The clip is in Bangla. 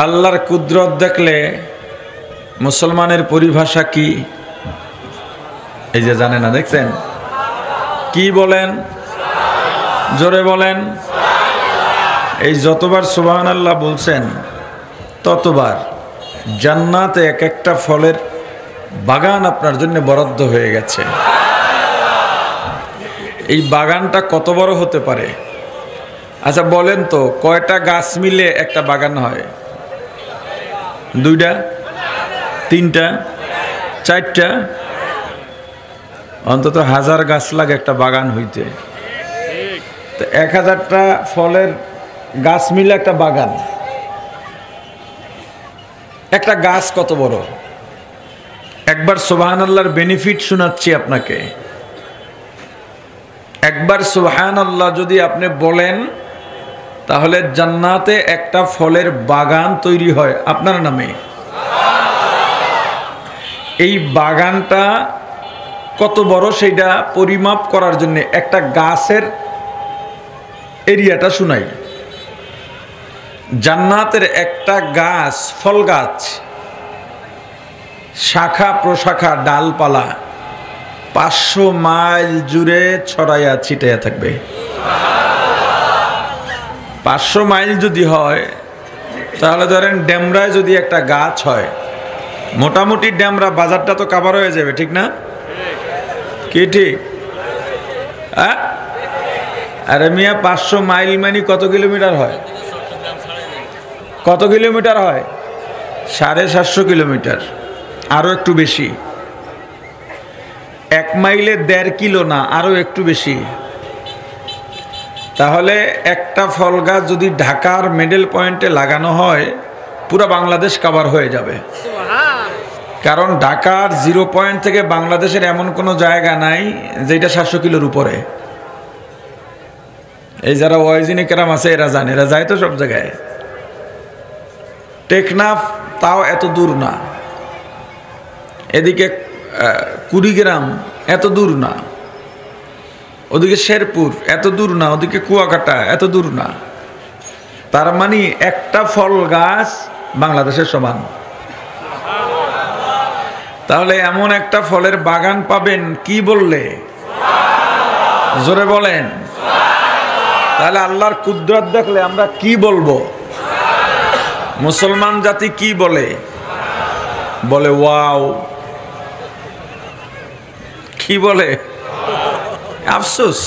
আল্লাহর কুদরত দেখলে মুসলমানের পরিভাষা কি? এই যে জানে না, দেখছেন কি বলেন? জোরে বলেন। এই যতবার সুবহানাল্লাহ বলছেন ততবার জান্নাতে এক একটা ফলের বাগান আপনার জন্য বরাদ্দ হয়ে গেছে। এই বাগানটা কত বড় হতে পারে? আচ্ছা বলেন তো, কয়টা গাছ মিলে একটা বাগান হয়? দুইটা, তিনটা, চারটা? অন্তত 1000 গাছ লাগে একটা বাগান হইতে। তো 1000টা ফলের গাছ মিলে একটা বাগান। একটা গাছ কত বড়? একবার সুবহানাল্লাহর বেনিফিট শোনাচ্ছি আপনাকে। একবার সুবহানাল্লাহ যদি আপনি বলেন তাহলে জান্নাতে একটা ফলের বাগান তৈরি হয় আপনার নামে। এই বাগানটা কত বড় সেটা পরিমাপ করার জন্য একটা গাছের এরিয়াটা শুনাই। জান্নাতের একটা গাছ, ফল গাছ, শাখা প্রশাখা ডালপালা 500 মাইল জুড়ে ছড়াইয়া ছিটাইয়া থাকবে। 500 মাইল যদি হয় তাহলে ধরেন ডেমরায় যদি একটা গাছ হয়, মোটামুটি ডেমরা বাজারটা তো কাভার হয়ে যাবে, ঠিক না? কি ঠিক? আরে মিয়া 500 মাইল মানে কত কিলোমিটার হয়? কত কিলোমিটার হয়? 750 কিলোমিটার, আরো একটু বেশি। 1 মাইলে 1.5 কিলো না, আরো একটু বেশি। তাহলে একটা ফল গাছ যদি ঢাকার মিডল পয়েন্টে লাগানো হয় পুরো বাংলাদেশ কভার হয়ে যাবে। কারণ ঢাকার 0 পয়েন্ট থেকে বাংলাদেশের এমন কোনো জায়গা নাই যেটা 700 কিলোর উপরে। এই যারা ওয়াইজিনে কেরাম আছে এরা জানে, এরা যায় তো সব জায়গায়। টেকনাফ তাও এত দূর না, এদিকে কুড়িগ্রাম এত দূর না, ওদিকে শেরপুর এত দূর না, ওদিকে কুয়াকাটা এত দূর না। তার মানে একটা ফল গাছ বাংলাদেশের সমান। তাহলে এমন একটা ফলের বাগান পাবেন কি বললে? জোরে বলেন। তাহলে আল্লাহর কুদরত দেখলে আমরা কি বলবো? মুসলমান জাতি কি বলে? বলে ওয়াও। কি বলে? আফসোস।